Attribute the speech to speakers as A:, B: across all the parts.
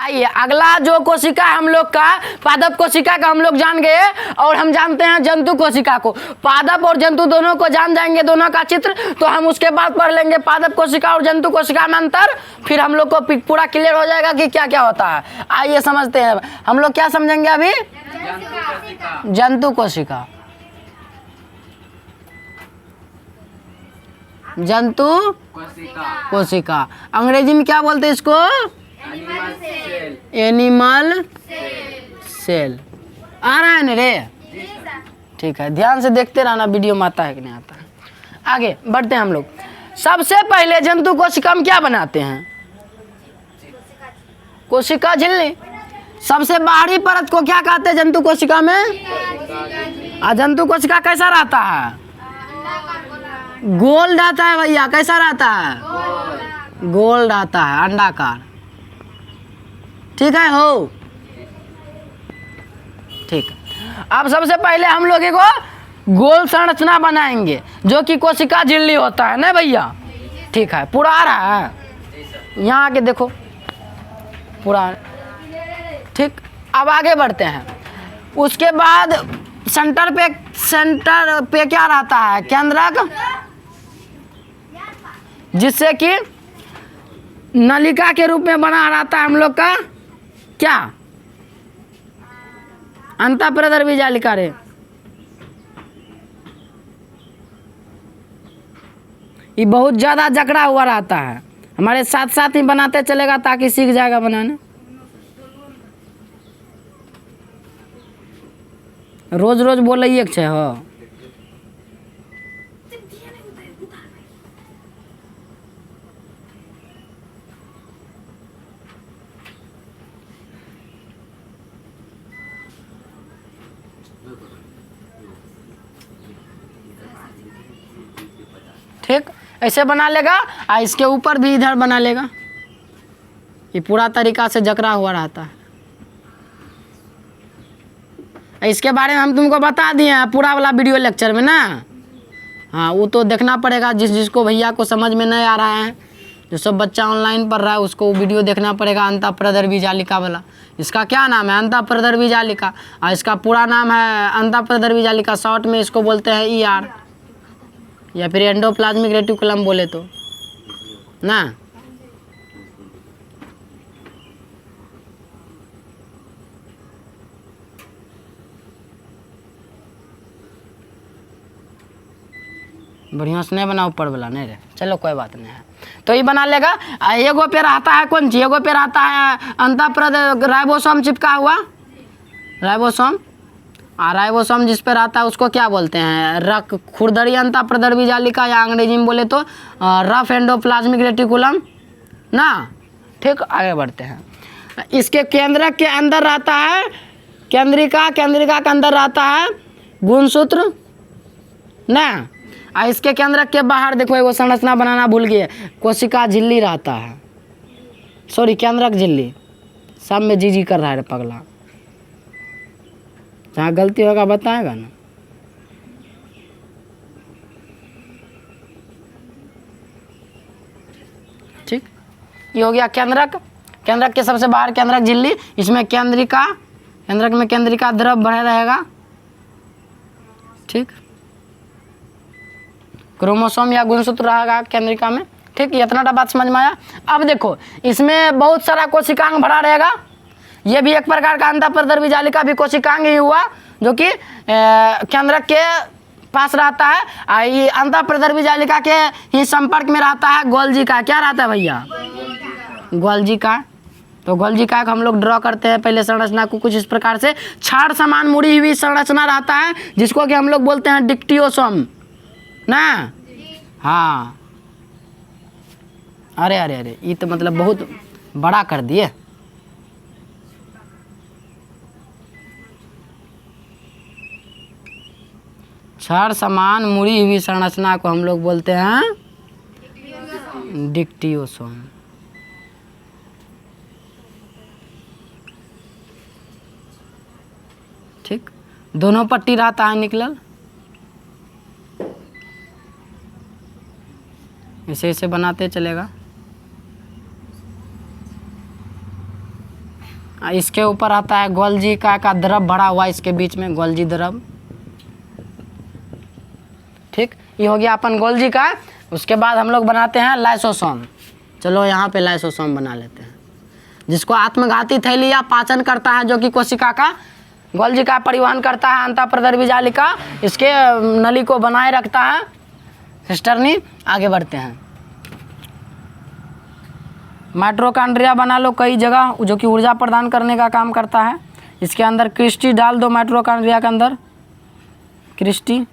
A: आइए अगला जो कोशिका हम लोग का पादप कोशिका का हम लोग जान गए और हम जानते हैं जंतु कोशिका को। पादप और जंतु दोनों को जान जाएंगे, दोनों का चित्र, तो हम उसके बाद पढ़ लेंगे पादप कोशिका और जंतु कोशिका में अंतर, फिर हम लोग को पूरा क्लियर हो जाएगा कि क्या क्या होता है। आइए समझते हैं हम लोग क्या समझेंगे अभी। जंतु कोशिका, जंतु कोशिका अंग्रेजी में क्या बोलते हैं इसको? Animal cell. आ रहा है ना रे? ठीक है, ध्यान से देखते रहना वीडियो में आता है कि नहीं आता है। आगे बढ़ते हैं हम लोग। सबसे पहले जंतु कोशिका में क्या बनाते हैं? कोशिका झिल्ली। सबसे बाहरी परत को क्या कहते हैं जंतु कोशिका में? जंतु कोशिका कैसा रहता है? गोल रहता है भैया। कैसा रहता है? गोल रहता है, अंडाकार। ठीक है हो? ठीक। अब सबसे पहले हम लोग को गोल संरचना बनाएंगे जो कि कोशिका झिल्ली होता है ना भैया। ठीक है, पूरा आ रहा है? यहाँ आके देखो पूरा। ठीक, अब आगे बढ़ते हैं। उसके बाद सेंटर पे क्या रहता है? केंद्रक, जिससे कि नलिका के रूप में बना रहता है हम लोग का क्या? अंतःप्रदर्भी जालिका रे। ये बहुत ज़्यादा जकड़ा हुआ रहता है। हमारे साथ साथ ही बनाते चलेगा ताकि सीख जाएगा बनाना। रोज रोज बोलिए के छे हो। ठीक, ऐसे बना लेगा और इसके ऊपर भी इधर बना लेगा। ये पूरा तरीका से जकड़ा हुआ रहता है। इसके बारे में हम तुमको बता दिए हैं पूरा वाला वीडियो लेक्चर में ना। हाँ, वो तो देखना पड़ेगा। जिसको भैया को समझ में नहीं आ रहा है, जो सब बच्चा ऑनलाइन पढ़ रहा है, उसको वीडियो देखना पड़ेगा। अंतःप्रदर्भी जालिका वाला। इसका क्या नाम है? अंतःप्रदर्भी जालिका। और इसका पूरा नाम है अंतःप्रदर्भी जालिका। शॉर्ट में इसको बोलते हैं ER, या फिर एंडोप्लाज्मिक रेटिकुलम बोले तो ना। बढ़िया से नहीं बना ऊपर वाला नहीं रे, चलो कोई बात नहीं है। तो ये बना लेगा। एगो पे रहता है कौन चीज? एगो पे रहता है राइबोसोम चिपका हुआ, राइबोसोम। राइबोसोम जिस पे रहता है उसको क्या बोलते हैं? खुरदरी अंतःप्रदर्भी जालिका, या अंग्रेजी में बोले तो रफ एंडोप्लाज्मिक रेटिकुलम ना। ठीक, आगे बढ़ते हैं। इसके केंद्रक के अंदर रहता है केंद्रिका, केंद्रिका के अंदर रहता है गुणसूत्र ना। और इसके केंद्रक के बाहर देखो एगो संरचना बनाना भूल गए, कोशिका झिल्ली रहता है। सॉरी, केंद्रक झिल्ली। सब में जी कर रहा है पगला। जहाँ गलती होगा बताएगा ना। ठीक, ये हो गया केंद्रक। केंद्रक के सबसे बाहर केंद्रक झिल्ली। इसमें केंद्रिका, केंद्रक में केंद्रिका द्रव भरा रहेगा। ठीक, क्रोमोसोम या गुणसूत्र रहेगा केंद्रिका में। ठीक, ये इतना बात समझ में आया। अब देखो इसमें बहुत सारा कोशिकांग भरा रहेगा। ये भी एक प्रकार का अंतःप्रदर्भी जालिका भी कोशिकांग ही हुआ, जो कि केंद्रक के पास रहता है। ये अंतःप्रदर्भी जालिका के ही संपर्क में रहता है गोल्जी का। क्या रहता है भैया? गोल्जी का। तो गोल्जी का हम लोग ड्रॉ करते हैं पहले संरचना को कुछ इस प्रकार से। छाड़ समान मुड़ी हुई संरचना रहता है जिसको कि हम लोग बोलते हैं डिक्टियोसोम ना। हाँ, अरे अरे अरे, ये तो मतलब बहुत बड़ा कर दिए। छड़ समान मुड़ी हुई संरचना को हम लोग बोलते हैं डिक्टियोसोम। ठीक, दोनों पट्टी रहता है निकलल। ऐसे ऐसे बनाते चलेगा। इसके ऊपर आता है गोल्जी का द्रव भरा हुआ इसके बीच में, गोल्जी द्रव। ठीक, ये हो गया अपन गोल्जी का। उसके बाद हम लोग बनाते हैं लाइसोसोम। चलो यहाँ पे लाइसोसोम बना लेते हैं, जिसको आत्मघाती थैली या पाचन करता है, जो कि कोशिका का गोल्जी का परिवहन करता है अंतःप्रदर्भी जालिका, इसके नली को बनाए रखता है। सिस्टरनी, आगे बढ़ते हैं। माइटोकॉन्ड्रिया बना लो कई जगह, जो कि ऊर्जा प्रदान करने का काम करता है। इसके अंदर क्रिस्टी डाल दो, माइटोकॉन्ड्रिया के अंदर क्रिस्टी।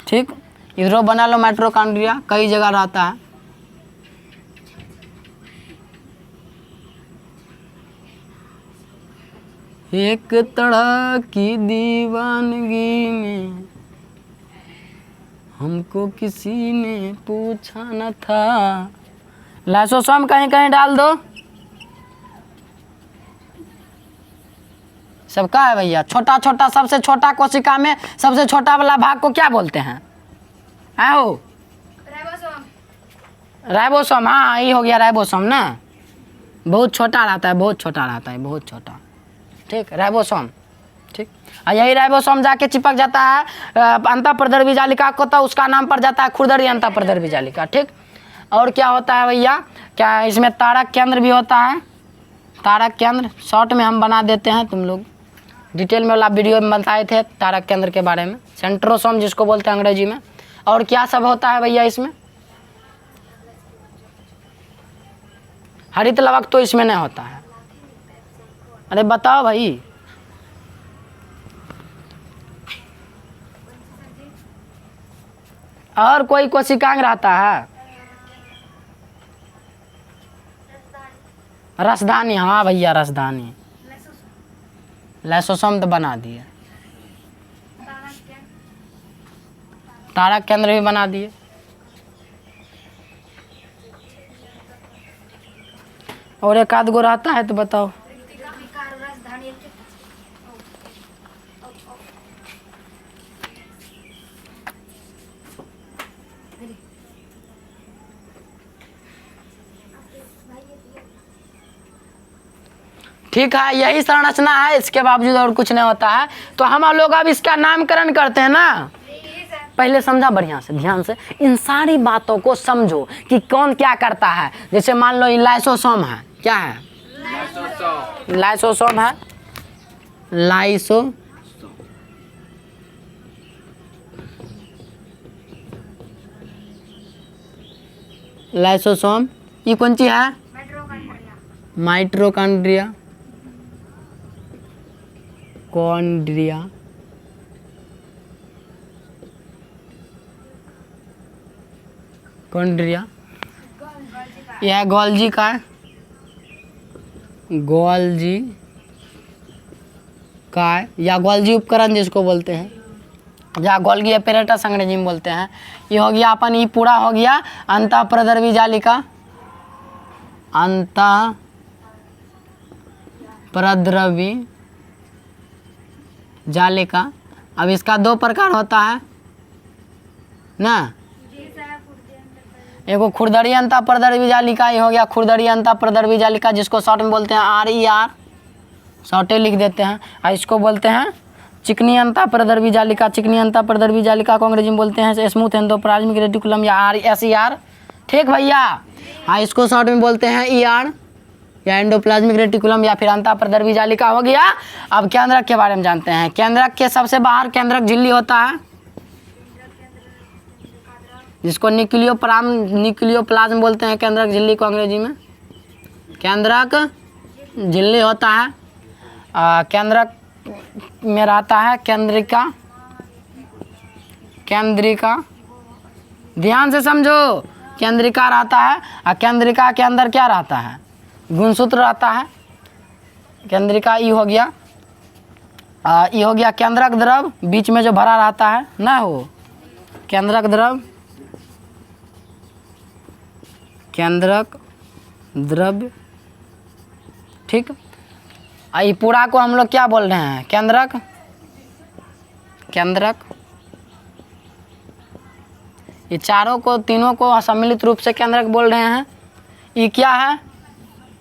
A: ठीक, इधरो बना लो माइटोकॉन्ड्रिया, कई जगह रहता है। एक तरह की दीवानगी में हमको किसी ने पूछा न था। लाइसोसोम कहीं कहीं डाल दो। सबका है भैया, छोटा छोटा, सबसे छोटा कोशिका में सबसे छोटा वाला भाग को क्या बोलते हैं? है हो राइबोसोम। हाँ, ये हो गया राइबोसोम ना, बहुत छोटा रहता है, बहुत छोटा रहता है, बहुत छोटा। ठीक, राइबोसोम। ठीक, और यही राइबोसोम जाके चिपक जाता है अंतःप्रदर्भी जालिका को, तो उसका नाम पड़ जाता है खुरदरी अंतःप्रदर्भी जालिका। ठीक, और क्या होता है भैया, क्या इसमें तारक केंद्र भी होता है? तारक केंद्र शॉर्ट में हम बना देते हैं, तुम लोग डिटेल में वाला वीडियो में बताए थे तारक केंद्र के बारे में, सेंट्रोसोम जिसको बोलते हैं अंग्रेजी में। और क्या सब होता है भैया इसमें? हरित लवक तो इसमें नहीं होता है। अरे बताओ भाई। और कोई कोशिकांग रहता है? रसधानी। हाँ भैया, रसधानी। लाइसोसोम तो बना दिए, तारक केंद्र भी बना दिए। और एक आध गो रहता है तो बताओ। ठीक है, यही संरचना है, इसके बावजूद और कुछ नहीं होता है। तो हम लोग अब इसका नामकरण करते हैं ना। पहले समझा बढ़िया से, ध्यान से इन सारी बातों को समझो कि कौन क्या करता है। जैसे मान लो ये लाइसोसोम है, क्या है? लाइसोसोम है। लाइसोसोम। ये कौन सी है? माइटोकॉन्ड्रिया। कॉन्ड्रिया। यह गोल्जी का है, गोल्जी का है, या गोल्जी उपकरण जिसको बोलते हैं, या गोल्गी एपैरेटस अंग्रेजी में बोलते हैं। ये हो गया अपन, ये पूरा हो गया अंतःप्रदर्भी जालिका, अंतःप्रदर्भी जालिका। अब इसका दो प्रकार होता है ना, एगो खुरदरी अंतःप्रदर्भी जालिका, ये हो गया खुरदरी अंतःप्रदर्भी जालिका, जिसको शॉर्ट में बोलते हैं RER, शॉर्टे लिख देते हैं। और इसको बोलते हैं चिकनी अंतःप्रदर्भी जालिका। चिकनी अंतःप्रदर्भी जालिका को अंग्रेजी में बोलते हैं स्मूथ एंडोप्लाज्मिक रेटिकुलम या SER। ठीक भैया। हाँ, इसको शॉर्ट में बोलते हैं ER या एंडोप्लाज्मिक रेटिकुलम या फिर अंतःप्रदर्भी जालिका हो गया। अब केंद्रक के बारे में जानते हैं। केंद्रक के सबसे बाहर केंद्रक झिल्ली होता है, जिसको न्यूक्लियोप्लाज्म बोलते हैं। केंद्रक झिल्ली को अंग्रेजी में केंद्रक झिल्ली होता है। केंद्रक में रहता है केंद्रिका। ध्यान से समझो, केंद्रिका रहता है। और केंद्रिका के अंदर क्या रहता है? गुणसूत्र रहता है। केंद्रिका ये हो गया, ये हो गया केंद्रक द्रव, बीच में जो भरा रहता है ना, हो केंद्रक द्रव, केंद्रक द्रव्य। ठीक, ये पूरा को हम लोग क्या बोल रहे हैं? केंद्रक। ये चारों को, तीनों को सम्मिलित रूप से केंद्रक बोल रहे हैं। ये क्या है?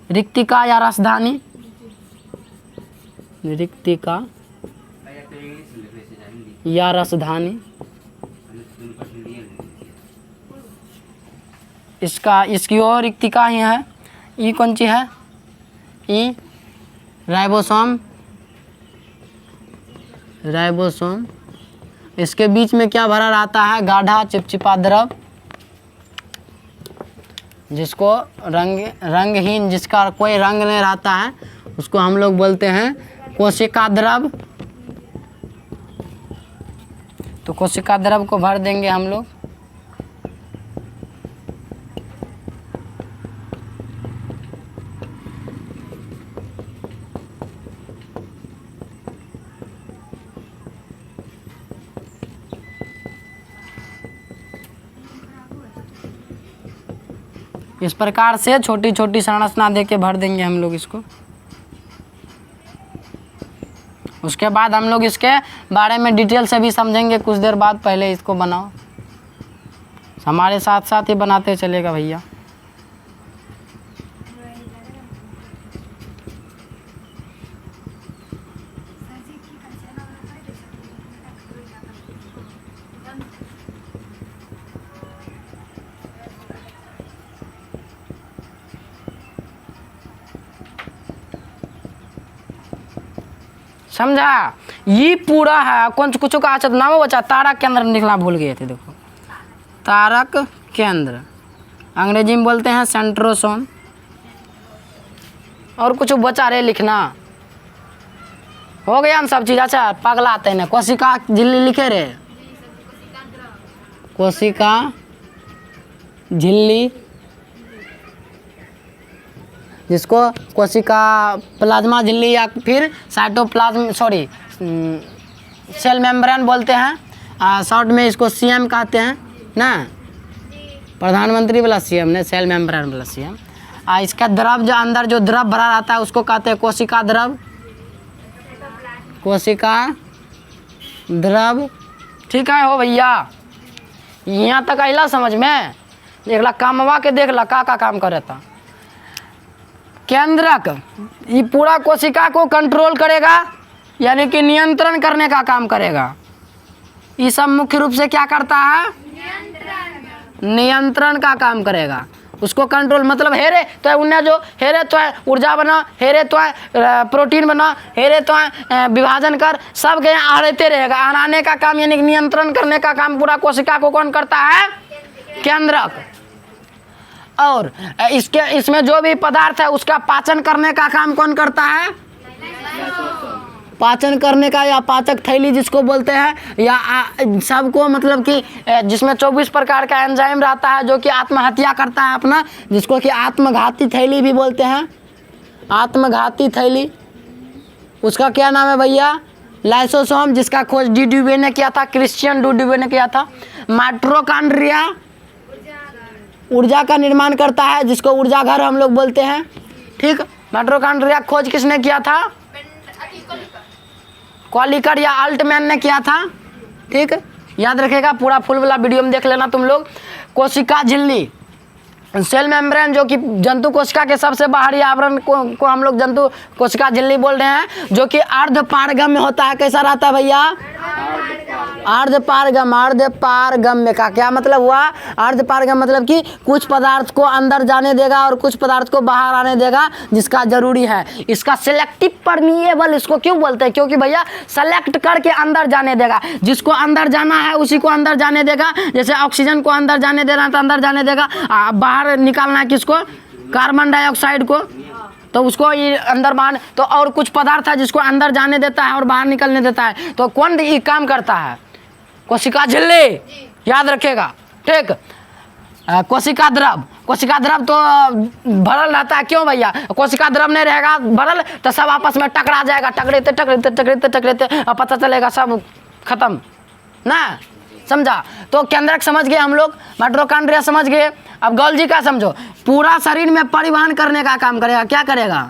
A: रिक्तिका या राजधानी, रिक्तिका या राजधानी। इसका इसकी और रिक्तिका ही है। ई कौन सी है? ई राइबोसोम, राइबोसोम। इसके बीच में क्या भरा रहता है? गाढ़ा चिपचिपा द्रव, जिसको रंगहीन, जिसका कोई रंग नहीं रहता है, उसको हम लोग बोलते हैं कोशिका द्रव। तो कोशिका द्रव को भर देंगे हम लोग। इस प्रकार से छोटी छोटी संरचना दे के भर देंगे हम लोग इसको। उसके बाद हम लोग इसके बारे में डिटेल से भी समझेंगे कुछ देर बाद। पहले इसको बनाओ, हमारे साथ साथ ही बनाते चलेगा भैया। समझा? ये पूरा है। कौन कुछ का अच्छा नाम बचा? तारक केंद्र निकला, भूल गए थे। देखो, तारक केंद्र अंग्रेजी में बोलते हैं सेंट्रोसोम। और कुछ बचा रे लिखना? हो गया हम सब चीज। अच्छा, पगला आते हैं। कोशिका झिल्ली लिखे रे, कोशिका झिल्ली, जिसको कोशिका प्लाज्मा झिल्ली या फिर साइटोप्लाज्म, सॉरी सेल मेम्ब्रेन बोलते हैं। शॉर्ट में इसको सीएम कहते हैं ना, प्रधानमंत्री वाला सीएम ने, सेल मेम्ब्रेन वाला सीएम। इसका द्रव जो अंदर जो द्रव भरा रहता है उसको कहते हैं कोशिका द्रव, कोशिका द्रव। ठीक है हो भैया? यहाँ तक अला समझ में? देख ला, कामवा के देख ला का काम करे था। केंद्रक ये पूरा कोशिका को कंट्रोल करेगा, यानी कि नियंत्रण करने का काम करेगा। ये सब मुख्य रूप से क्या करता है? नियंत्रण का काम करेगा। उसको कंट्रोल मतलब हेरे तो है उन्हें, जो हेरे तो है ऊर्जा बना, हेरे तो है प्रोटीन बना, हेरे तो है विभाजन कर, सब के आहते रहेगा। आने का काम यानी नियंत्रण करने का काम पूरा कोशिका को कौन करता है? केंद्रक। और इसमें जो भी पदार्थ है उसका पाचन करने का काम कौन करता है? पाचन करने का, या पाचक थैली जिसको बोलते हैं, या सबको मतलब कि जिसमें 24 प्रकार का एंजाइम रहता है जो कि आत्महत्या करता है अपना, जिसको कि आत्मघाती थैली भी बोलते हैं। आत्मघाती थैली, उसका क्या नाम है भैया? लाइसोसोम, जिसका खोज डी ड्यूवे ने किया था, क्रिश्चियन डी ड्यूवे ने किया था। माइटोकॉन्ड्रिया ऊर्जा का निर्माण करता है, जिसको ऊर्जा घर हम लोग बोलते हैं। ठीक, माइटोकॉन्ड्रिया खोज किसने किया था? कॉलिकर या अल्टमैन ने किया था। ठीक, याद रखेगा, पूरा फुल वाला वीडियो में देख लेना तुम लोग। कोशिका झिल्ली, सेल मेम्ब्रेन, जो कि जंतु कोशिका के सबसे बाहरी आवरण को हम लोग जंतु कोशिका झिल्ली बोल रहे हैं, जो कि अर्धपारगम्य होता है। कैसा रहता है भैया? अर्धपारगम। अर्धपारगम्य का क्या मतलब हुआ? अर्धपारगम मतलब कि कुछ पदार्थ को अंदर जाने देगा और कुछ पदार्थ को बाहर आने देगा, जिसका जरूरी है। इसका सिलेक्टिव परमिएबल इसको क्यों बोलते हैं? क्योंकि भैया सेलेक्ट करके अंदर जाने देगा, जिसको अंदर जाना है उसी को अंदर जाने देगा। जैसे ऑक्सीजन को अंदर जाने देना है तो अंदर जाने देगा, बाहर निकालना है किसको? कार्बन डाइऑक्साइड को, तो उसको ये अंदर बाहर। तो और कुछ पदार्थ है जिसको अंदर जाने देता है और बाहर निकलने देता है, तो कौन ये काम करता है? कोशिका झिल्ली, याद रखेगा। ठीक, कोशिका द्रव, कोशिका द्रव तो भरल रहता है। क्यों भैया? कोशिका द्रव नहीं रहेगा भरल तो सब आपस में टकरा जाएगा, टकरेते टकरेते टकरेते टकरेते और पता चलेगा सब खत्म ना। समझा? तो केंद्रक समझ गए हम लोग, माइटोकॉन्ड्रिया समझ गए। अब गोल्जी का समझो, पूरा शरीर में परिवहन करने का काम करेगा। क्या करेगा?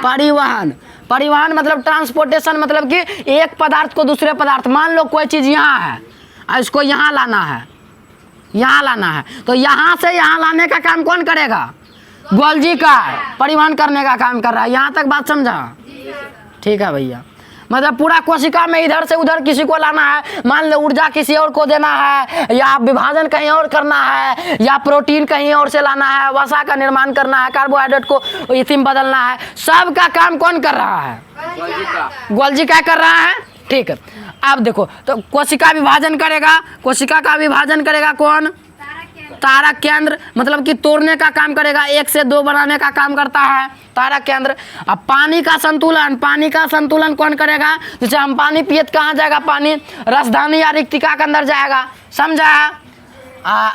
A: परिवहन। परिवहन मतलब ट्रांसपोर्टेशन, मतलब कि एक पदार्थ को दूसरे पदार्थ, मान लो कोई चीज़ यहाँ है और इसको यहाँ लाना है, यहाँ लाना है, तो यहाँ से यहाँ लाने का काम कौन करेगा? गोल्जी का परिवहन करने का काम कर रहा है। यहाँ तक बात समझा? ठीक है भैया। मतलब पूरा कोशिका में इधर से उधर किसी को लाना है, मान लो ऊर्जा किसी और को देना है, या विभाजन कहीं और करना है, या प्रोटीन कहीं और से लाना है, वसा का निर्माण करना है, कार्बोहाइड्रेट को इथिन बदलना है, सब का काम कौन कर रहा है? गोल्जी का कर रहा है। ठीक है, अब देखो तो कोशिका विभाजन करेगा, कोशिका का विभाजन करेगा कौन? तारक केंद्र, मतलब कि तोड़ने का काम करेगा, 1 से 2 बनाने का काम करता है तारक केंद्र। अब पानी का संतुलन, पानी का संतुलन कौन करेगा? जैसे हम पानी पिए तो कहाँ जाएगा पानी? रसधानी या रिक्तिका के अंदर जाएगा, समझा?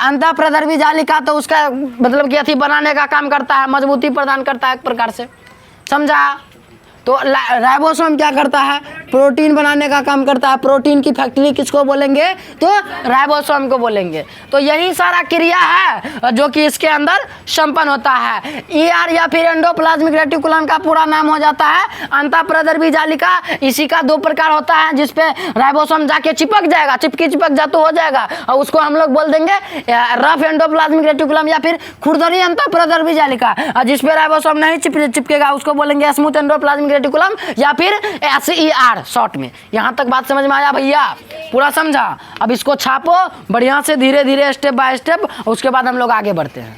A: अंतः प्रदर्भी जालिका तो उसका मतलब कि अथी बनाने का काम करता है, मजबूती प्रदान करता है एक प्रकार से, समझा? तो राइबोसोम क्या करता है? प्रोटीन बनाने का काम करता है। प्रोटीन की फैक्ट्री किसको बोलेंगे? तो राइबोसोम को बोलेंगे। तो यही सारा क्रिया है जो कि इसके अंदर संपन्न होता है। ER या फिर एंडोप्लाज्मिक रेटिकुलम का पूरा नाम हो जाता है अंतःप्रदर्भी जालिका। इसी का 2 प्रकार होता है, जिसपे राइबोसोम जाके चिपक जाएगा, चिपक जा तो हो जाएगा, और उसको हम लोग बोल देंगे रफ एंडोप्लाज्मिक रेटिकुलम या फिर खुरदरी अंतःप्रदर्भी जालिका। और जिसपे राइबोसोम नहीं चिपकेगा उसको बोलेंगे स्मूथ एंडोप्लाज्मिक रेटिकुलम या फिर SER शॉर्ट में। यहाँ तक बात समझ में आया भैया? पूरा समझा? अब इसको छापो बढ़िया से, धीरे धीरे स्टेप बाय स्टेप, उसके बाद हम लोग आगे बढ़ते हैं।